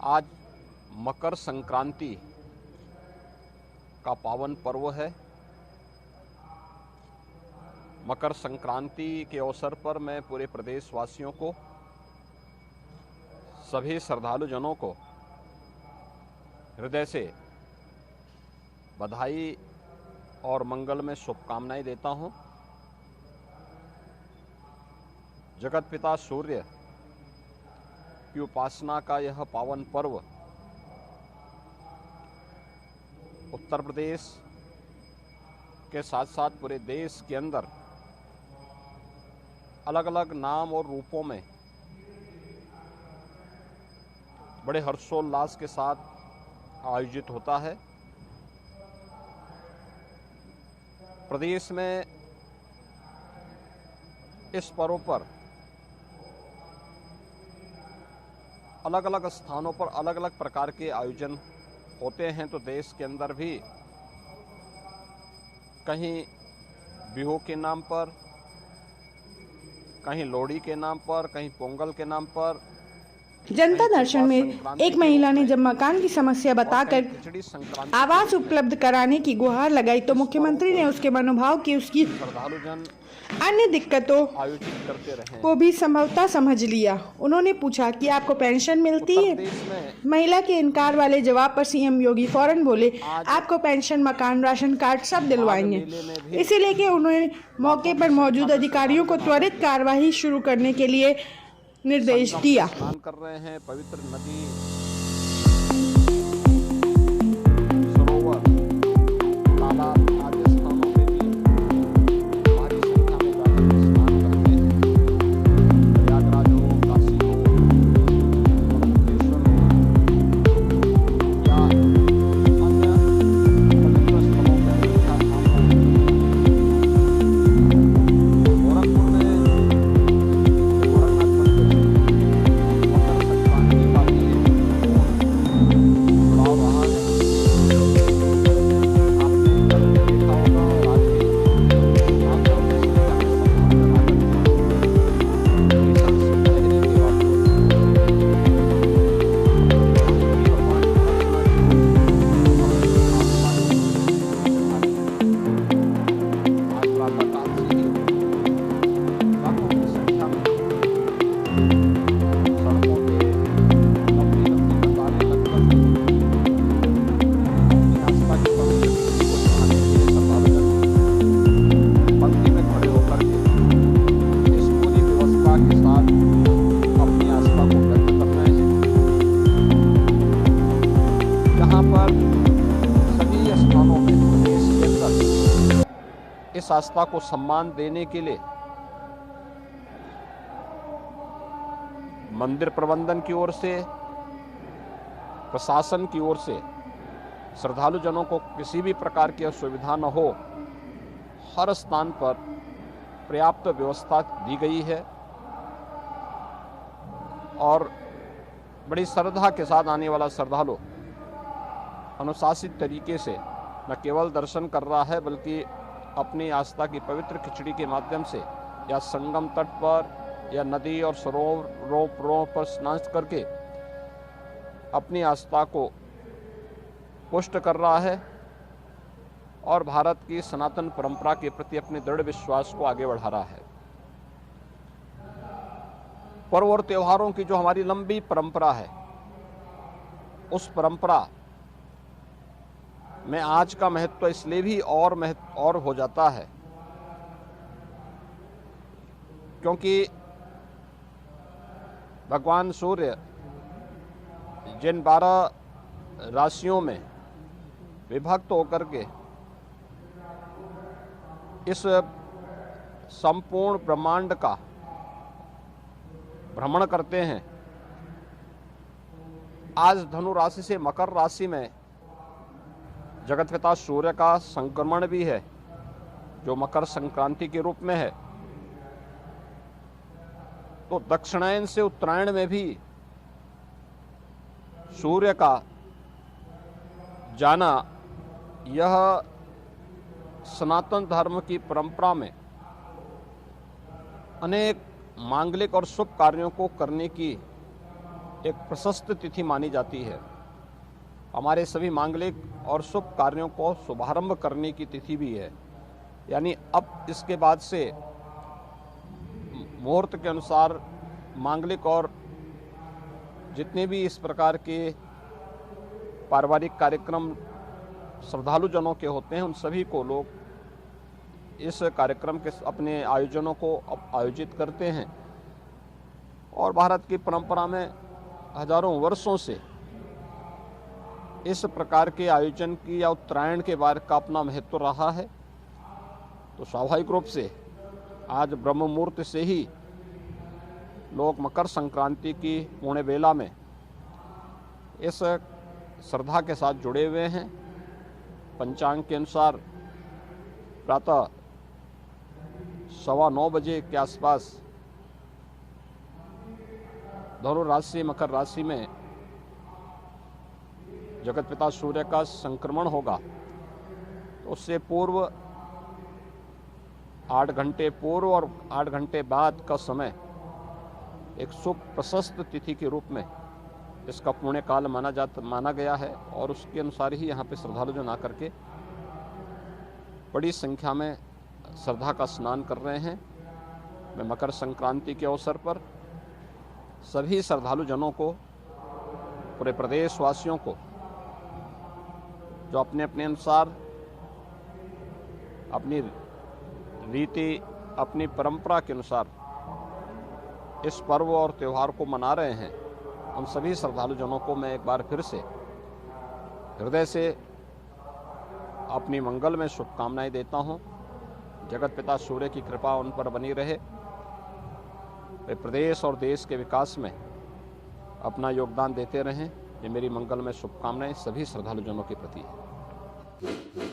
आज मकर संक्रांति का पावन पर्व है। मकर संक्रांति के अवसर पर मैं पूरे प्रदेशवासियों को, सभी श्रद्धालु जनों को हृदय से बधाई और मंगल में शुभकामनाएं देता हूं। जगत पिता सूर्य की उपासना का यह पावन पर्व उत्तर प्रदेश के साथ साथ पूरे देश के अंदर अलग अलग नाम और रूपों में बड़े हर्षोल्लास के साथ आयोजित होता है। प्रदेश में इस पर्व पर अलग अलग स्थानों पर अलग अलग प्रकार के आयोजन होते हैं, तो देश के अंदर भी कहीं बिहू के नाम पर, कहीं लोहड़ी के नाम पर, कहीं पोंगल के नाम पर। जनता दर्शन में एक महिला ने जब मकान की समस्या बताकर आवास उपलब्ध कराने की गुहार लगाई तो मुख्यमंत्री ने उसके मनोभाव की, उसकी श्रद्धालुजन अन्य दिक्कतों आयोजित करते रहे को भी संभवतः समझ लिया। उन्होंने पूछा कि आपको पेंशन मिलती है। महिला के इनकार वाले जवाब पर सीएम योगी फौरन बोले, आपको पेंशन, मकान, राशन कार्ड सब दिलवाएंगे। इसे लेके उन्होंने मौके पर मौजूद अधिकारियों को त्वरित कार्यवाही शुरू करने के लिए निर्देश दिया। स्नान कर रहे हैं पवित्र नदी, सरोवर, तालाब आदि स्थानों पे भी भारी संख्या में जाकर स्नान करते हैं। प्रयागराज हो, काशी हो, मुक्तेश्वर हो या अन्य पवित्र स्थलों पर गोरखपुर में इस आस्था को सम्मान देने के लिए मंदिर प्रबंधन की ओर से, प्रशासन की ओर से श्रद्धालु जनों को किसी भी प्रकार की असुविधा न हो, हर स्थान पर पर्याप्त व्यवस्था दी गई है और बड़ी श्रद्धा के साथ आने वाला श्रद्धालु अनुशासित तरीके से न केवल दर्शन कर रहा है बल्कि अपनी आस्था की पवित्र खिचड़ी के माध्यम से या संगम तट पर या नदी और सरोवरों पर स्नान करके अपनी आस्था को पुष्ट कर रहा है और भारत की सनातन परंपरा के प्रति अपने दृढ़ विश्वास को आगे बढ़ा रहा है। पर्व और त्योहारों की जो हमारी लंबी परंपरा है, उस परंपरा में आज का महत्व इसलिए भी और हो जाता है क्योंकि भगवान सूर्य जिन 12 राशियों में विभक्त होकर के इस संपूर्ण ब्रह्मांड का भ्रमण करते हैं, आज धनु राशि से मकर राशि में जगत पिता सूर्य का संक्रमण भी है, जो मकर संक्रांति के रूप में है। तो दक्षिणायन से उत्तरायण में भी सूर्य का जाना यह सनातन धर्म की परंपरा में अनेक मांगलिक और शुभ कार्यों को करने की एक प्रशस्त तिथि मानी जाती है। हमारे सभी मांगलिक और शुभ कार्यों को शुभारंभ करने की तिथि भी है। यानी अब इसके बाद से मुहूर्त के अनुसार मांगलिक और जितने भी इस प्रकार के पारिवारिक कार्यक्रम श्रद्धालु जनों के होते हैं, उन सभी को लोग इस कार्यक्रम के अपने आयोजनों को आयोजित करते हैं। और भारत की परंपरा में हजारों वर्षों से इस प्रकार के आयोजन की या उत्तरायण के बार का अपना महत्व रहा है। तो स्वाभाविक रूप से आज ब्रह्म मुहूर्त से ही लोग मकर संक्रांति की पुण्य बेला में इस श्रद्धा के साथ जुड़े हुए हैं। पंचांग के अनुसार प्रातः 9:15 बजे के आसपास धनु राशि मकर राशि में जगत पिता सूर्य का संक्रमण होगा। तो उससे पूर्व 8 घंटे पूर्व और 8 घंटे बाद का समय एक शुभ प्रशस्त तिथि के रूप में इसका पुण्य काल माना गया है। और उसके अनुसार ही यहाँ पे श्रद्धालु जन आकर के बड़ी संख्या में श्रद्धा का स्नान कर रहे हैं। मैं मकर संक्रांति के अवसर पर सभी श्रद्धालु जनों को, पूरे प्रदेश वासियों को, जो अपने अपने अनुसार अपनी रीति, अपनी परंपरा के अनुसार इस पर्व और त्यौहार को मना रहे हैं, उन सभी श्रद्धालु जनों को मैं एक बार फिर से हृदय से अपनी मंगल में शुभकामनाएं देता हूं। जगत पिता सूर्य की कृपा उन पर बनी रहे, वे प्रदेश और देश के विकास में अपना योगदान देते रहें। ये मेरी मंगल में शुभकामनाएं सभी श्रद्धालु जनों के प्रति है।